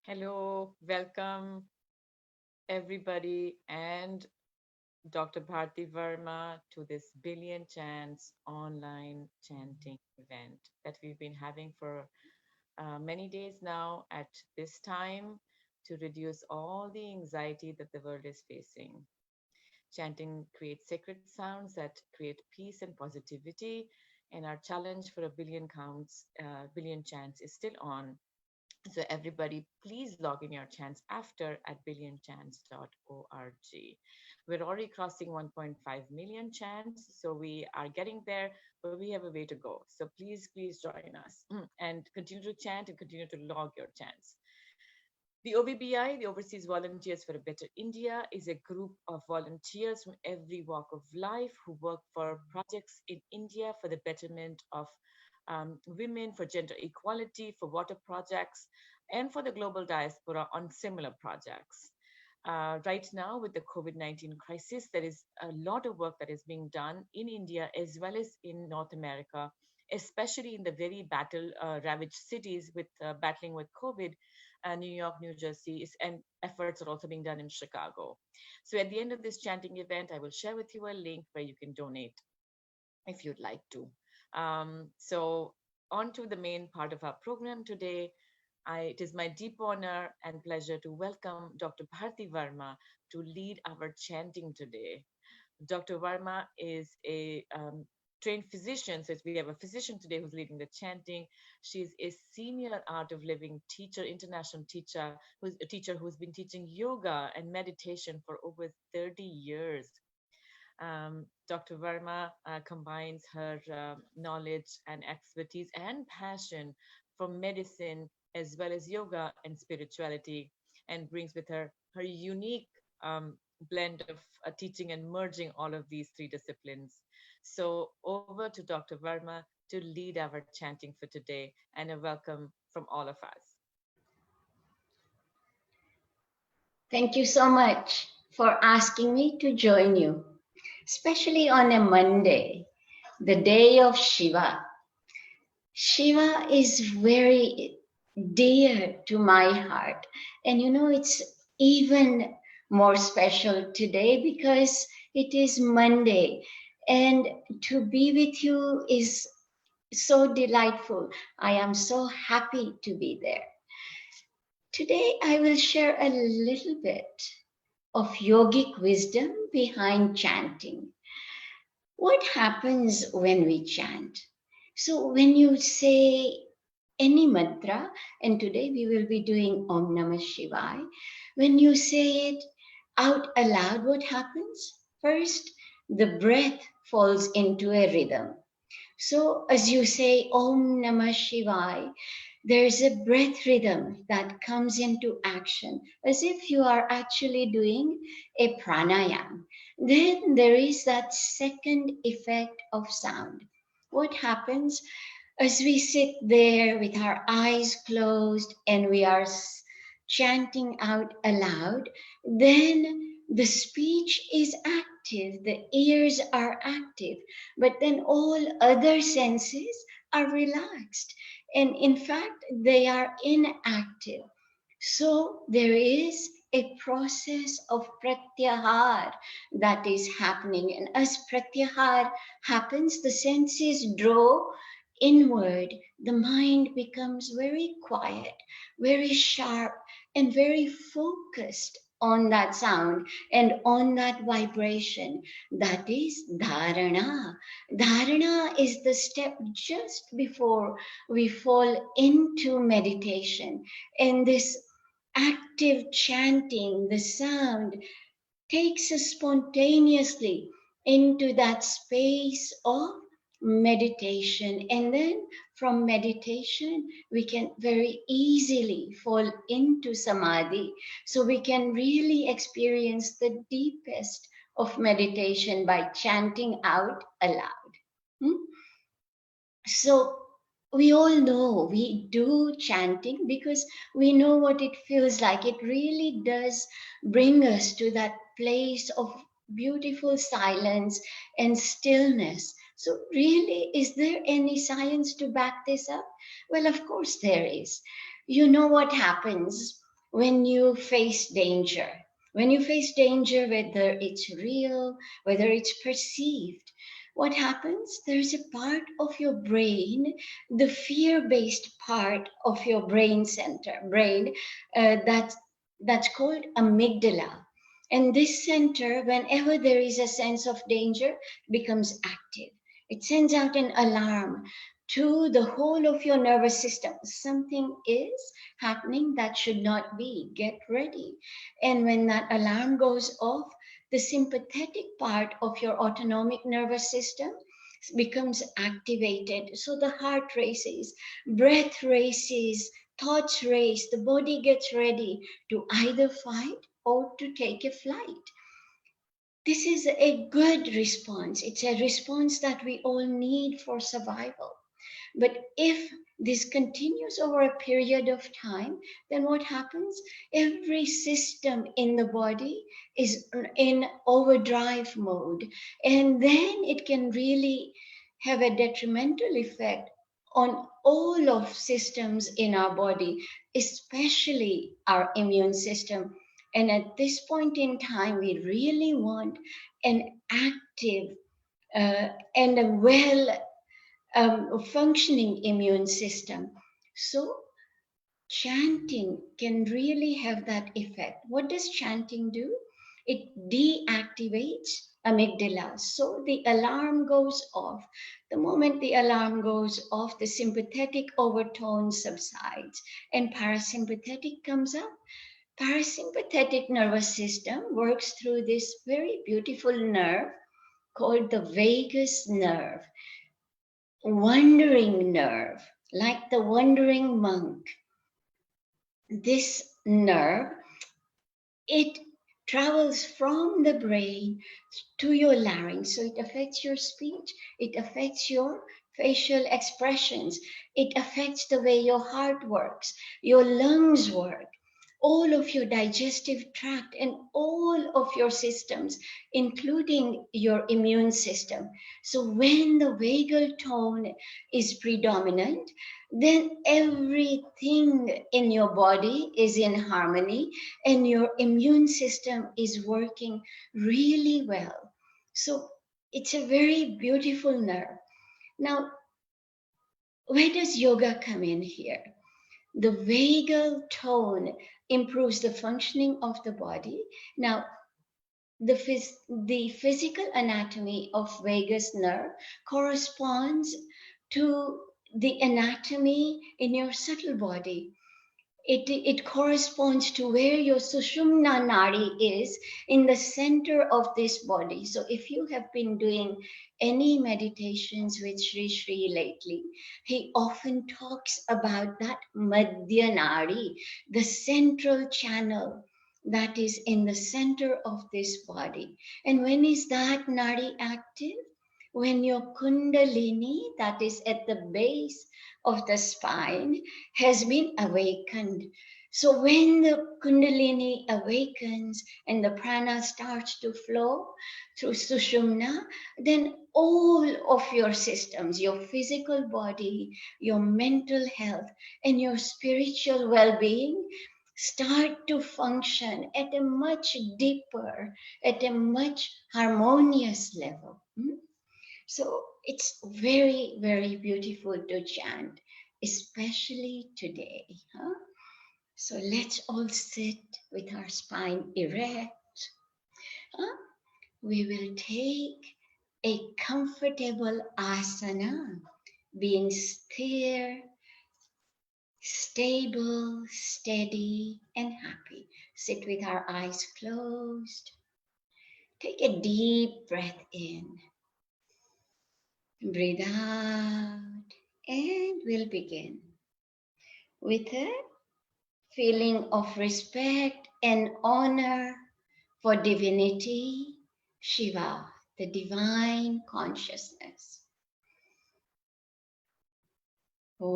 Hello, welcome everybody and Dr. Bharti Verma to this Billion Chants online chanting event that we've been having for many days now at this time to reduce all the anxiety that the world is facing. Chanting creates sacred sounds that create peace and positivity, and our challenge for a billion counts, billion chants is still on. So everybody, please log in your chants after at billionchants.org. We're already crossing 1.5 million chants, so we are getting there, but we have a way to go. So please join us and continue to chant and continue to log your chants. The OBBI, the Overseas Volunteers for a Better India, is a group of volunteers from every walk of life who work for projects in India for the betterment of women, for gender equality, for water projects, and for the global diaspora on similar projects. Right now, with the COVID 19 crisis, there is a lot of work that is being done in India as well as in North America, especially in the very battle ravaged cities with battling with COVID. New York, New Jersey, and efforts are also being done in Chicago. So at the end of this chanting event, I will share with you a link where you can donate if you'd like to. So on to the main part of our program today. It is my deep honor and pleasure to welcome Dr. Bharti Verma to lead our chanting today. Dr. Verma is a trained physician. So we have a physician today who's leading the chanting. She's a senior art of living teacher, international teacher, who's a teacher who's been teaching yoga and meditation for over 30 years. Dr. Verma combines her knowledge and expertise and passion for medicine as well as yoga and spirituality, and brings with her her unique blend of teaching and merging all of these three disciplines. So over to Dr. Verma to lead our chanting for today, and a welcome from all of us. Thank you so much for asking me to join you, especially on a Monday, the day of Shiva. Shiva is very dear to my heart. And it's even more special today because it is Monday. And to be with you is so delightful. I am so happy to be there. Today, I will share a little bit of yogic wisdom behind chanting. What happens when we chant? So, when you say any mantra, and today we will be doing Om Namah Shivaya, when you say it out aloud, what happens? First, the breath falls into a rhythm. So, as you say Om Namah Shivaya, there's a breath rhythm that comes into action as if you are actually doing a pranayam. Then there is that second effect of sound. What happens as we sit there with our eyes closed and we are chanting out aloud? Then the speech is active, the ears are active, but then all other senses are relaxed. And in fact, they are inactive. So there is a process of pratyahar that is happening. And as pratyahar happens, the senses draw inward. The mind becomes very quiet, very sharp, and very focused on that sound and on that vibration. That is dharana. Dharana is the step just before we fall into meditation. And this active chanting, the sound, takes us spontaneously into that space of meditation. And then from meditation, we can very easily fall into samadhi. So we can really experience the deepest of meditation by chanting out aloud. Hmm? So we all know we do chanting because we know what it feels like. It really does bring us to that place of beautiful silence and stillness. So, really, is there any science to back this up? Well, of course, there is. You know what happens? when you face danger. When you face danger, whether it's real, whether it's perceived, what happens? There's a part of your brain, the fear-based part of your brain, that's called amygdala. And this center, whenever there is a sense of danger, becomes active. It sends out an alarm to the whole of your nervous system. Something is happening that should not be. Get ready. And when that alarm goes off, the sympathetic part of your autonomic nervous system becomes activated. So the heart races, breath races, thoughts race, the body gets ready to either fight or to take a flight. This is a good response. It's a response that we all need for survival. But if this continues over a period of time, then what happens? Every system in the body is in overdrive mode. And then it can really have a detrimental effect on all of systems in our body, especially our immune system. And at this point in time, we really want an active and a functioning immune system. So, chanting can really have that effect. What does chanting do? It deactivates amygdala. So, the alarm goes off. The moment the alarm goes off, the sympathetic overtone subsides and parasympathetic comes up. Parasympathetic nervous system works through this very beautiful nerve called the vagus nerve, wandering nerve, like the wandering monk. This nerve, it travels from the brain to your larynx. So it affects your speech, it affects your facial expressions, it affects the way your heart works, your lungs work, all of your digestive tract, and all of your systems, including your immune system. So when the vagal tone is predominant, then everything in your body is in harmony and your immune system is working really well. So it's a very beautiful nerve. Now, where does yoga come in here? The vagal tone improves the functioning of the body. Now, the physical anatomy of vagus nerve corresponds to the anatomy in your subtle body. It corresponds to where your Sushumna Nadi is in the center of this body. So if you have been doing any meditations with Sri Sri lately, he often talks about that Madhya Nadi, the central channel that is in the center of this body. And when is that Nadi active? When your Kundalini, that is at the base of the spine, has been awakened. So when the Kundalini awakens and the prana starts to flow through Sushumna, then all of your systems, your physical body, your mental health, and your spiritual well-being start to function at a much deeper, at a much harmonious level. So it's very, very beautiful to chant, especially today. Huh? So let's all sit with our spine erect. Huh? We will take a comfortable asana, being still, stable, steady, and happy. Sit with our eyes closed. Take a deep breath in. Breathe out, and we'll begin with a feeling of respect and honor for divinity, Shiva, the divine consciousness. Om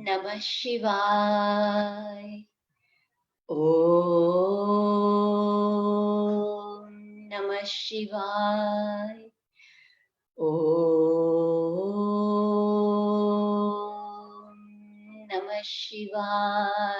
Namah Shivaya. Om Namah Shivaya. Om Namah Shivaya.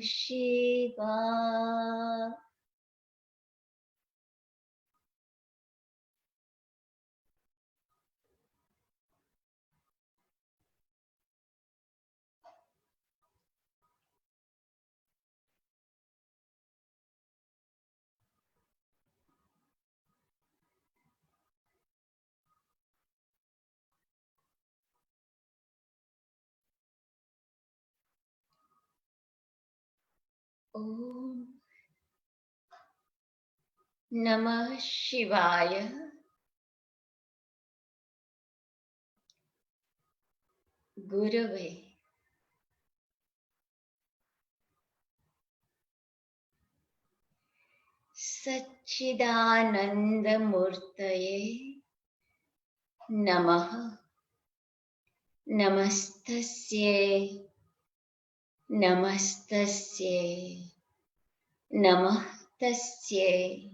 Shiva. Om Namah Shivaya. Gurave Satchidananda Murtaye Namaha. Namastasye, Namastasye, Namastasye,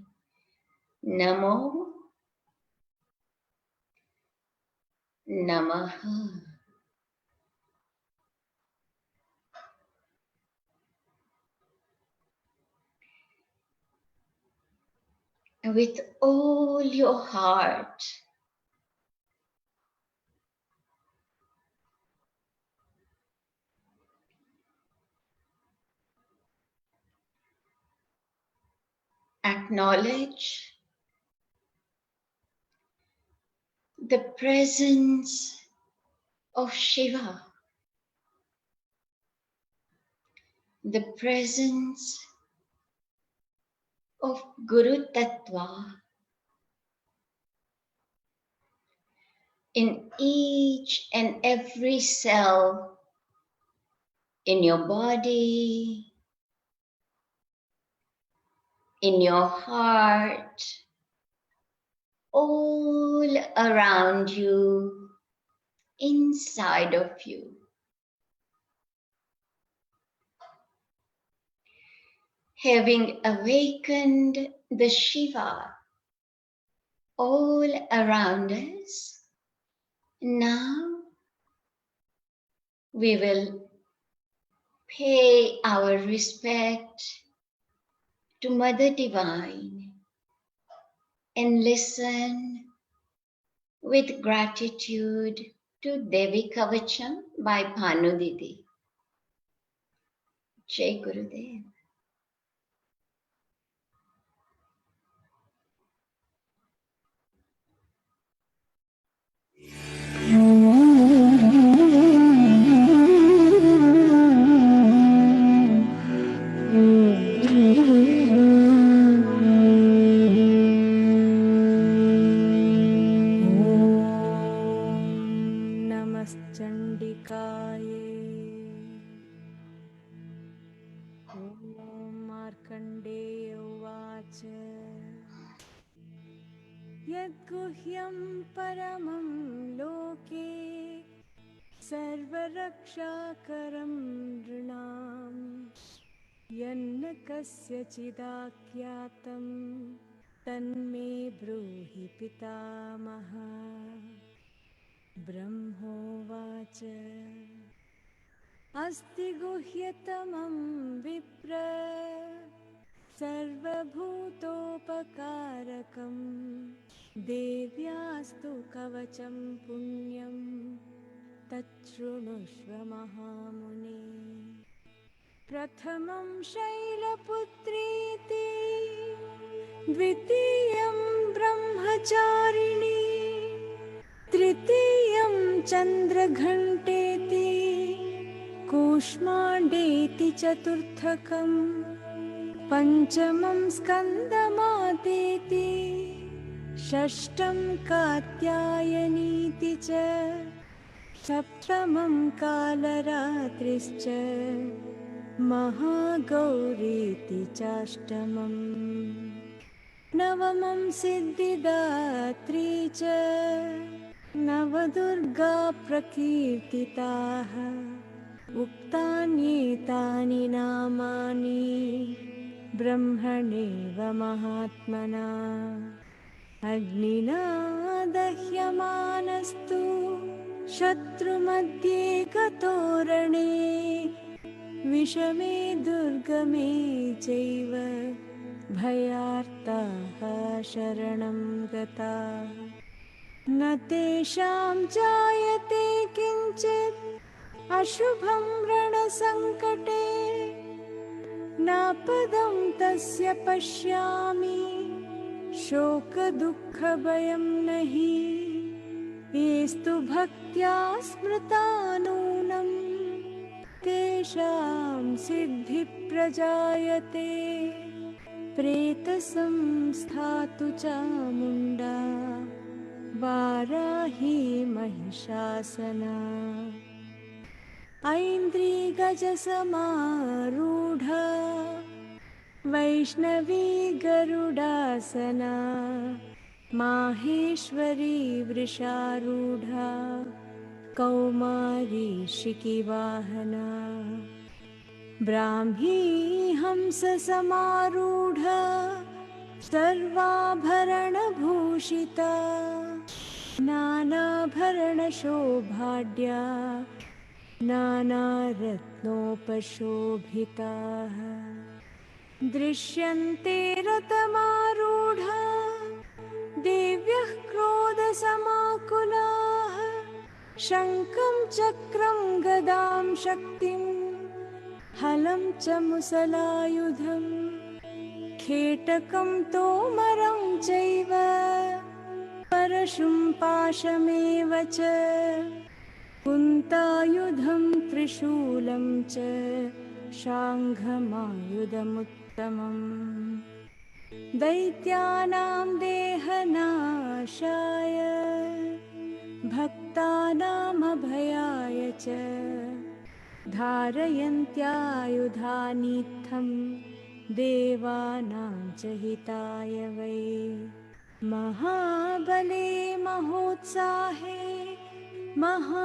Namo Namaha. With all your heart, acknowledge the presence of Shiva, the presence of Guru Tattva in each and every cell in your body, in your heart, all around you, inside of you. Having awakened the Shiva all around us, now we will pay our respect to Mother Divine and listen with gratitude to Devi Kavacham by Bhanu Didi. Jai Gurudev. यद्गुह्यं परमं लोके सर्वरक्षाकरं नृणां यन्न कस्यचिदाख्यातं तन्मे ब्रूहि पितामह। ब्रह्मोवाच अस्ति गुह्यतमं विप्र सर्वभूतोपकारकम् देव्यास्तु कवचं पुण्यं तच्छृणुष्व महामुने। प्रथमं शैलपुत्रीति द्वितीयं ब्रह्मचारिणी तृतीयं चन्द्रघण्टेति कूष्माण्डेति चतुर्थकम् पञ्चमं स्कन्दमातेति षष्ठं कात्यायनीति च सप्तमं कालरात्रिश्च महागौरीति चाष्टमम् नवमं सिद्धिदात्री च नवदुर्गा प्रकीर्तिताः उक्तान्येतानि नामानि ब्रह्मणेव महात्मना। अग्निना दह्यमानस्तु शत्रुमध्ये गतोरणे विषमे दुर्गमे चैव भयार्ताः शरणं गताः न तेषां जायते किञ्चित् अशुभं रणसङ्कटे नापदं तस्य पश्यामि शोकदुःखभयं नहि येस्तु भक्त्या स्मृता नूनं तेषां सिद्धिप्रजायते प्रेतसंस्थातु चामुण्डा वाराही महिषासना ऐन्द्रिगजसमारूढा वैष्णवी गरुडासना माहेश्वरी वृषारूढा कौमारी शिखिवाहना ब्राह्मी हंससमारूढा सर्वाभरणभूषिता नानाभरणशोभाढ्या नानारत्नोपशोभिताः दृश्यन्ते रथमारूढा देव्यः क्रोधसमाकुलाः शङ्खं चक्रं गदां शक्तिं हलं च मुसलायुधं खेटकं तोमरं चैव परशुं पाशमेव च कुन्तायुधं त्रिशूलं च शाङ्घमायुधमुत्तमम् दैत्यानां देहनाशाय भक्तानामभयाय च धारयन्त्यायुधानीत्थं देवानां च हिताय वै महाबले महोत्साहे महाभयविनाशिनी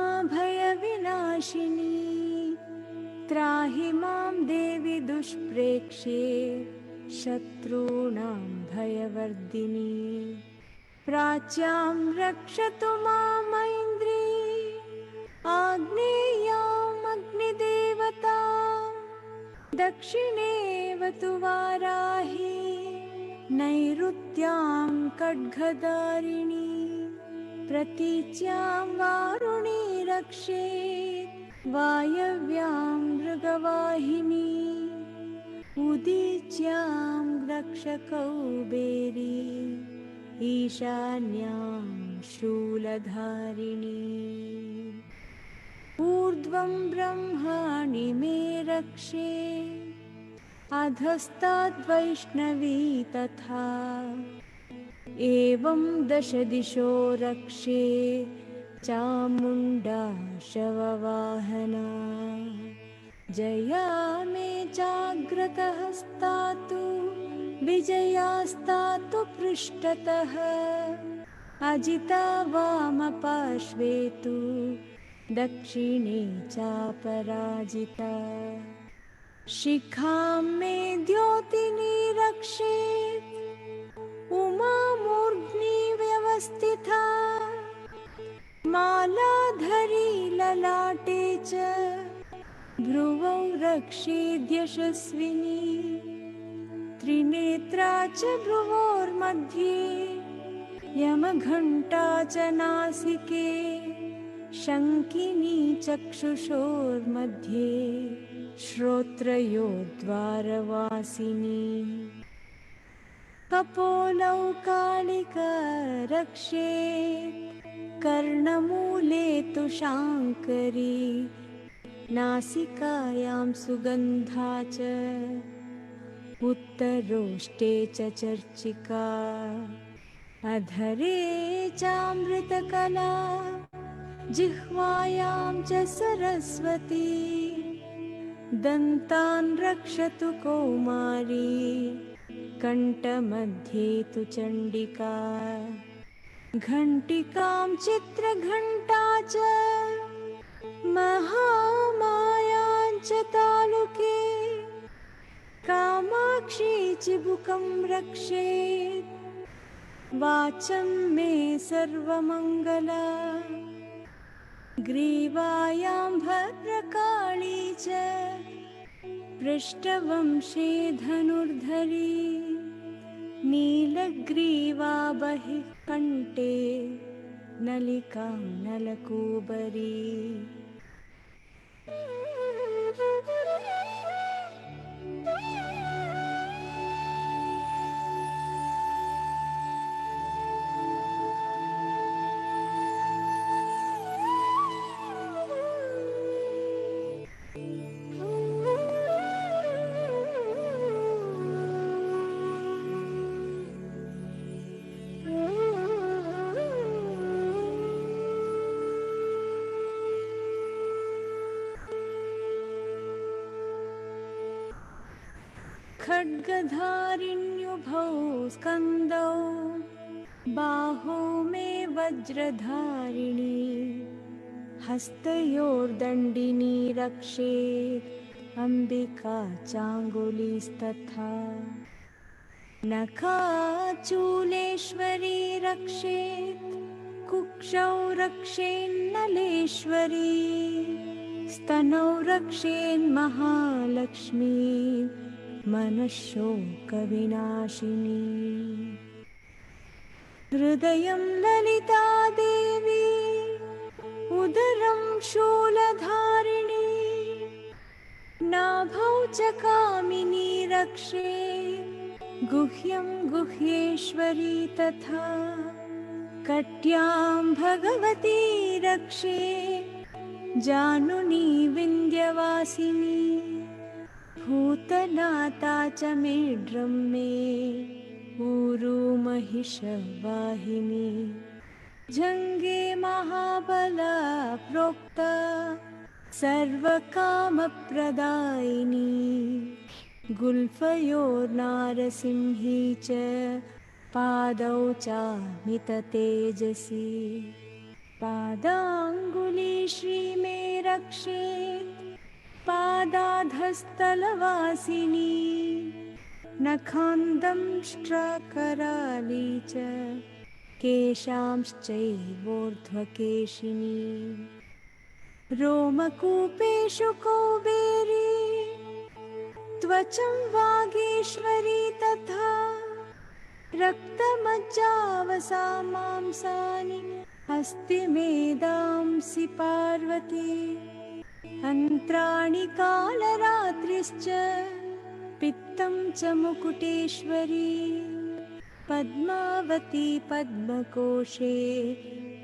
त्राहि मां देवि दुष्प्रेक्ष्ये शत्रूणां भयवर्धिनी प्राच्यां रक्षतु मामैन्द्री आग्नेयाम् अग्निदेवतां दक्षिणेवतु वाराही नैऋत्यां खड्गधारिणी प्रतीच्यां वारुणी रक्षेत् वायव्यां मृगवाहिनी उदीच्यां रक्षकौबेरी ईशान्यां शूलधारिणी ऊर्ध्वं ब्रह्माणि मे रक्षे अधस्ताद्वैष्णवी तथा एवं दश दिशो रक्षे चामुण्डा शववाहना जया मे जाग्रतहस्तातु विजयास्तातु पृष्ठतः अजिता वामपार्श्वे तु दक्षिणे चापराजिता शिखां मे द्योतिनी रक्षेत् उमामूर्ध्नि व्यवस्थिता मालाधरी ललाटे च भ्रुवौ रक्षेद्यशस्विनी त्रिनेत्रा च भ्रुवोर्मध्ये यमघण्टा च नासिके शङ्किनी चक्षुषोर्मध्ये श्रोत्रयोर्द्वारवासिनी कपोलौ कालिका रक्षेत् कर्णमूले तु शाङ्करी नासिकायां सुगन्धा च उत्तरोष्टे च चर्चिका अधरे चामृतकला जिह्वायां च सरस्वती दन्तान् रक्षतु कौमारी कण्ठमध्ये तु चण्डिका घण्टिकां चित्रघण्टा च महामायां च तालुके कामाक्षी चिबुकं रक्षेत् वाचं मे सर्वमङ्गला ग्रीवायां भद्रकाली च पृष्ठवंशे धनुर्धरी नीलग्रीवा बहिः कण्ठे नलिका नलकूबरी। खड्गधारिण्युभौ स्कन्दौ बाहौ मे वज्रधारिणी हस्तयोर्दण्डिनी रक्षेत् अम्बिका चाङ्गुलीस्तथा नखाचूलेश्वरी रक्षेत् कुक्षौ रक्षेन्नलेश्वरी स्तनौ रक्षेन्महालक्ष्मी मनःशोकविनाशिनी हृदयं ललिता देवी उदरं शूलधारिणी नाभौ च कामिनी रक्षे गुह्यं गुह्येश्वरी तथा कट्यां भगवती रक्षे जानुनी विन्ध्यवासिनी भूतनाथा च मेढ्रं मे ऊरू महिषवाहिनी जङ्गे महाबला प्रोक्ता सर्वकामप्रदायिनी गुल्फयोर्नारसिंही च पादौ चामिततेजसी पादाङ्गुली श्रीमे रक्षेत् पादाधस्तलवासिनी नखान्दंष्ट्राकराली च केशांश्चैवोर्ध्वकेशिनी रोमकूपेषु कौबेरी त्वचं वागीश्वरी तथा रक्तमज्जावसा मांसानि हस्तिमेदांसि पार्वती अन्त्राणि कालरात्रिश्च पित्तं च मुकुटेश्वरी पद्मावती पद्मकोशे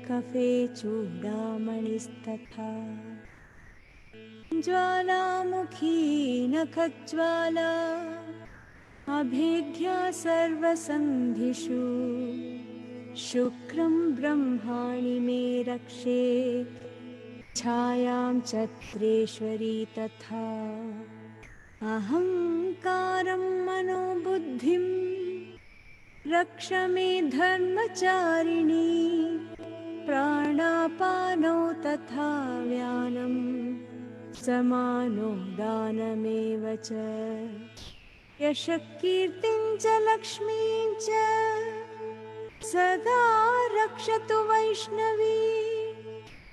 कफे चूडामणिस्तथा ज्वालामुखी नखज्वाला अभेद्या सर्वसन्धिषु शुक्रं ब्रह्माणि मे रक्षे छायां चत्रेश्वरी तथा अहङ्कारं मनोबुद्धिं रक्ष मे धर्मचारिणी प्राणापानौ तथा व्यानं समानो दानमेव च यशकीर्तिं च लक्ष्मीं च सदा रक्षतु वैष्णवी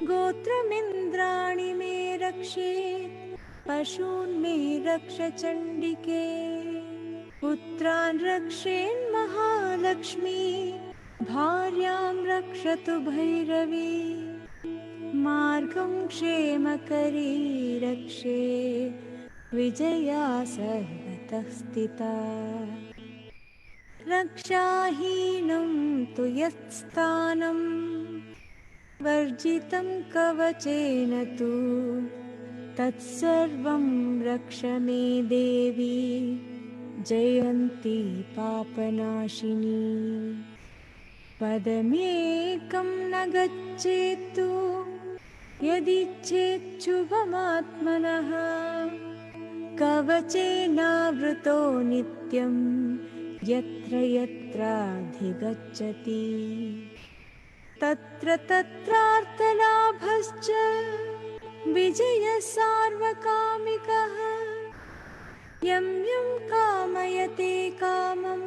गोत्रमिन्द्राणि मे रक्षेत् पशून् मे रक्ष चण्डिके पुत्रान् रक्षेन्महालक्ष्मी भार्यां रक्षतु भैरवी मार्गं क्षेमकरी रक्षे विजया सर्वतः स्थिता रक्षाहीनं तु यत्स्थानं वर्जितं कवचेन तु तत्सर्वं रक्ष मे देवी जयन्ती पापनाशिनी पदमेकं न गच्छेत्तु यदिच्छेच्छुभमात्मनः कवचेनावृतो नित्यं यत्र यत्राधिगच्छति तत्र तत्रार्थलाभश्च विजयः सार्वकामिकः यं यं कामयते कामं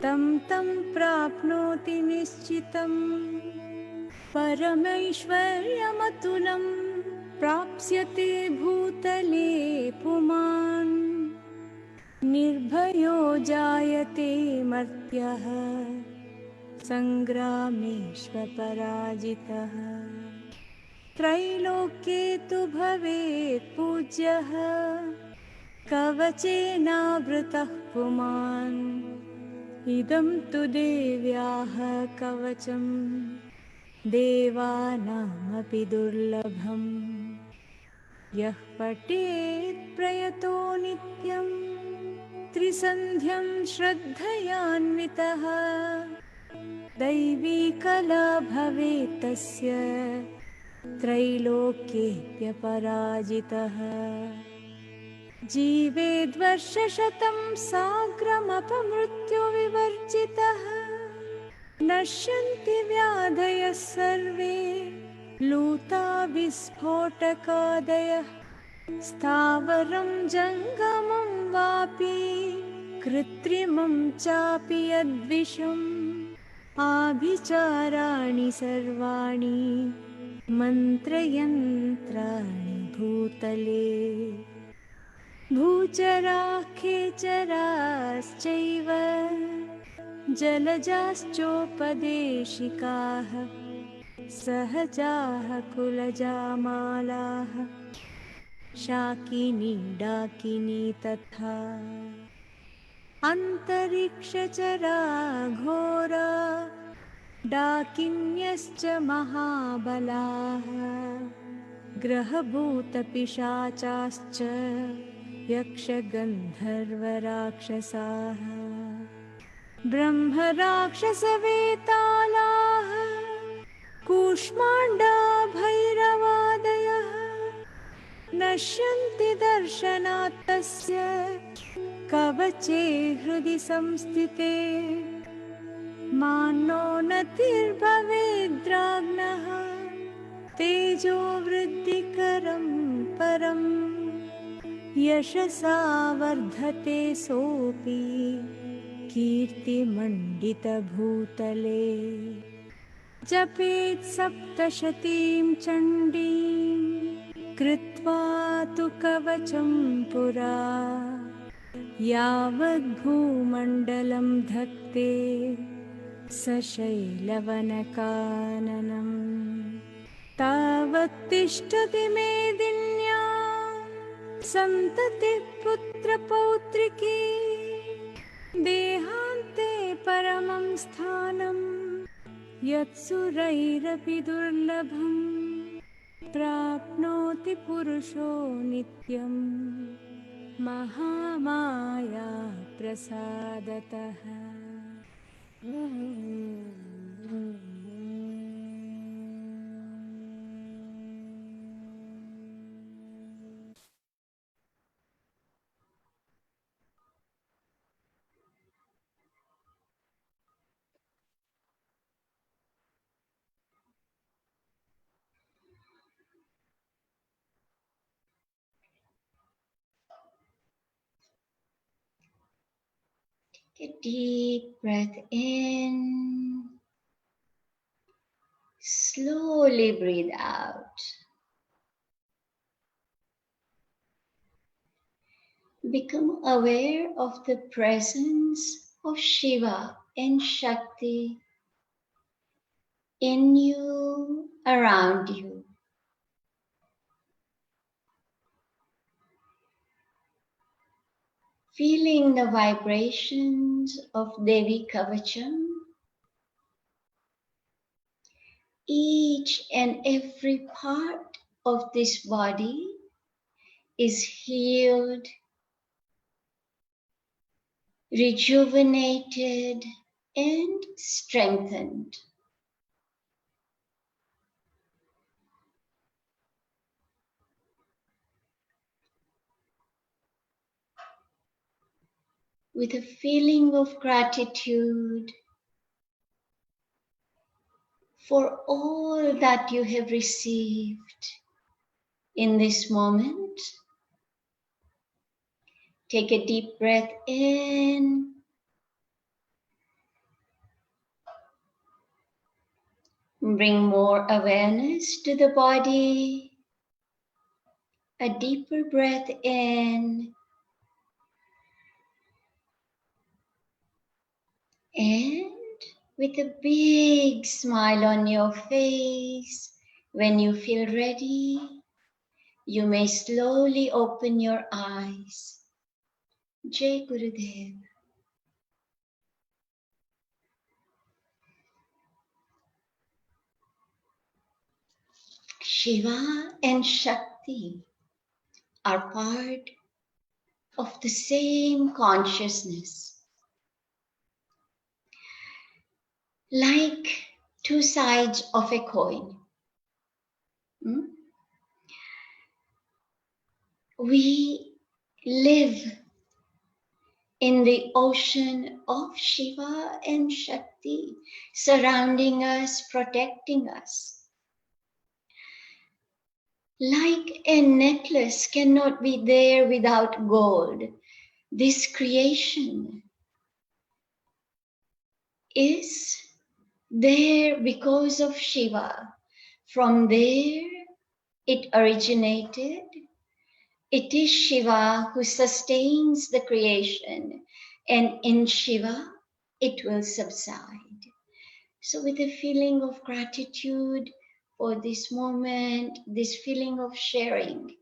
तं तं प्राप्नोति निश्चितम् परमैश्वर्यमतुलं प्राप्स्यते भूतले पुमान् निर्भयो जायते मर्त्यः सङ्ग्रामेष्वपराजितः त्रैलोक्ये तु भवेत् पूज्यः कवचेनावृतः पुमान् इदं तु देव्याः कवचं देवानामपि दुर्लभम् यः पठेत् प्रयतो नित्यं त्रिसन्ध्यं श्रद्धयान्वितः दैवी कला भवेत् तस्य त्रैलोक्येऽप्यपराजितः जीवेद्वर्षशतं साग्रमपमृत्युविवर्जितः नश्यन्ति व्याधयः सर्वे लूता विस्फोटकादयः स्थावरं जङ्गमं वापि कृत्रिमं चापि यद्विषम् आभिचाराणि सर्वाणि मन्त्रयन्त्राणि भूतले भूचराः खेचराश्चैव जलजाश्चोपदेशिकाः सहजाः कुलजामालाः शाकिनी डाकिनी तथा अन्तरिक्षचरा घोरा डाकिन्यश्च महाबलाः ग्रहभूतपिशाचाश्च यक्षगन्धर्वराक्षसाः ब्रह्मराक्षसवेतालाः कूष्माण्डा भैरवादयः नश्यन्ति दर्शनात् तस्य कवचे हृदि संस्थिते मानो नतिर्भवेद्राज्ञः तेजो वृद्धिकरं परम् यशसा वर्धते सोऽपि कीर्तिमण्डितभूतले जपेत् सप्तशतीं चण्डीं कृत्वा तु कवचं पुरा यावद्भूमण्डलं धत्ते सशैलवनकाननं तावत्तिष्ठति मेदिन्या सन्ततिः पुत्रपौत्रिकी देहान्ते परमं स्थानं यत्सुरैरपि दुर्लभं प्राप्नोति पुरुषो नित्यं Mahamaya प्रसादतः Take a deep breath in. Slowly breathe out. Become aware of the presence of Shiva and Shakti in you, around you. Feeling the vibrations of Devi Kavacham. Each and every part of this body is healed, rejuvenated, and strengthened. With a feeling of gratitude for all that you have received in this moment, take a deep breath in. Bring more awareness to the body. A deeper breath in and with a big smile on your face, when you feel ready, you may slowly open your eyes. Jai Gurudev. Shiva and Shakti are part of the same consciousness, like two sides of a coin. Hmm? We live in the ocean of Shiva and Shakti, surrounding us, protecting us. Like a necklace cannot be there without gold, this creation is there because of Shiva. From there it originated. It is Shiva who sustains the creation, and in Shiva it will subside. So, with a feeling of gratitude for this moment, this feeling of sharing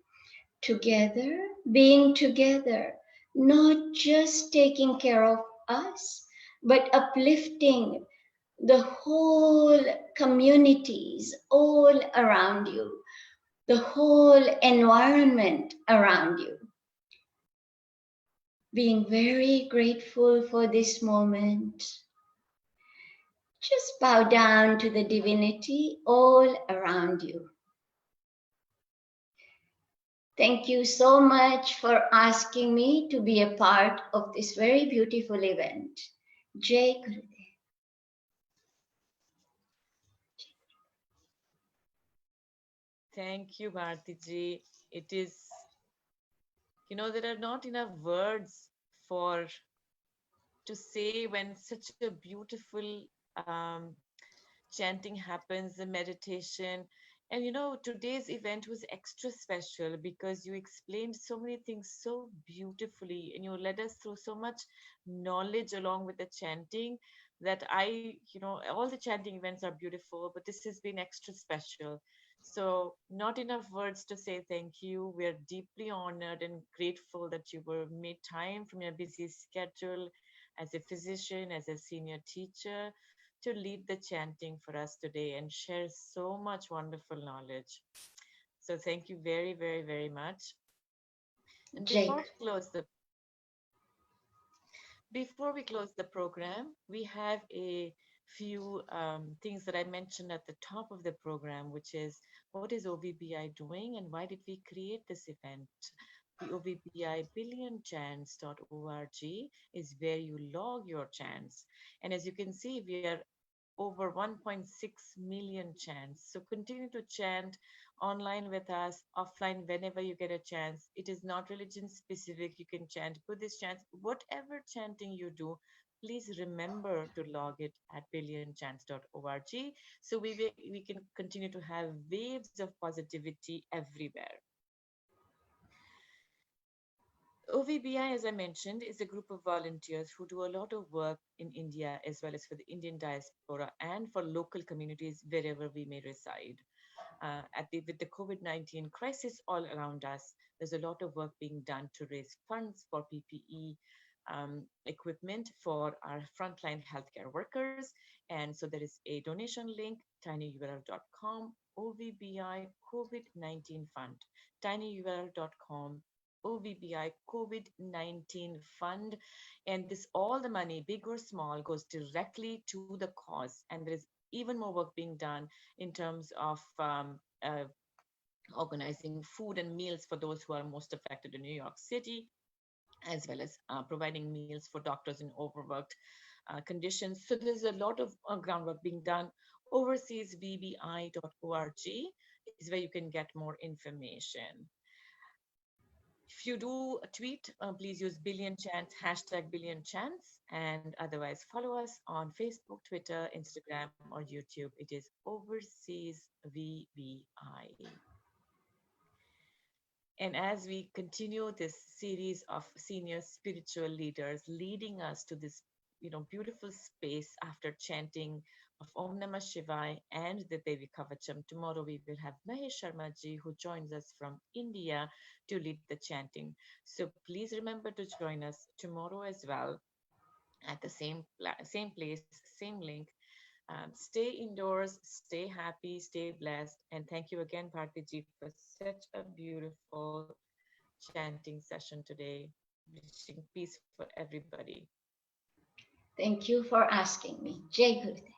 together, being together, not just taking care of us, but uplifting the whole communities all around you, the whole environment around you. Being very grateful for this moment. Just bow down to the divinity all around you. Thank you so much for asking me to be a part of this very beautiful event. Jai Gurudev. Thank you, Bharti ji. It is, there are not enough words for to say when such a beautiful um, chanting happens, the meditation. And today's event was extra special because you explained so many things so beautifully and you led us through so much knowledge along with the chanting that all the chanting events are beautiful, but this has been extra special. So, not enough words to say thank you. We are deeply honored and grateful that you were made time from your busy schedule as a physician, as a senior teacher, to lead the chanting for us today and share so much wonderful knowledge. So thank you very, very, very much. And Jai. before we close the program, we have a few things that I mentioned at the top of the program, which is what is OVBI doing and why did we create this event? The OVBI billionchants.org is where you log your chants. And as you can see, we are over 1.6 million chants. So continue to chant online with us, offline whenever you get a chance. It is not religion specific. You can chant Buddhist chants, whatever chanting you do. Please remember to log it at billionchants.org so we can continue to have waves of positivity everywhere. OVBI, as I mentioned, is a group of volunteers who do a lot of work in India as well as for the Indian diaspora and for local communities wherever we may reside. With the COVID-19 crisis all around us, there's a lot of work being done to raise funds for PPE equipment for our frontline healthcare workers. And so there is a donation link, tinyurl.com, OVBI COVID-19 Fund, tinyurl.com, OVBI COVID-19 Fund. And this, all the money, big or small, goes directly to the cause. And there is even more work being done in terms of organizing food and meals for those who are most affected in New York City, as well as providing meals for doctors in overworked conditions. So there's a lot of groundwork being done. Overseasvbi.org is where you can get more information. If you do a tweet, please use Billion Chants, hashtag Billion Chants, and otherwise follow us on Facebook, Twitter, Instagram, or YouTube. It is Overseas VBI. And as we continue this series of senior spiritual leaders leading us to this, beautiful space after chanting of Om Namah Shivaya and the Devi Kavacham, tomorrow we will have Mahesh Sharma ji who joins us from India to lead the chanting. So please remember to join us tomorrow as well at the same place, same link. Stay indoors, stay happy, stay blessed, and thank you again, Bharti ji, for such a beautiful chanting session today. Wishing peace for everybody. Thank you for asking me. Jai Gurudev.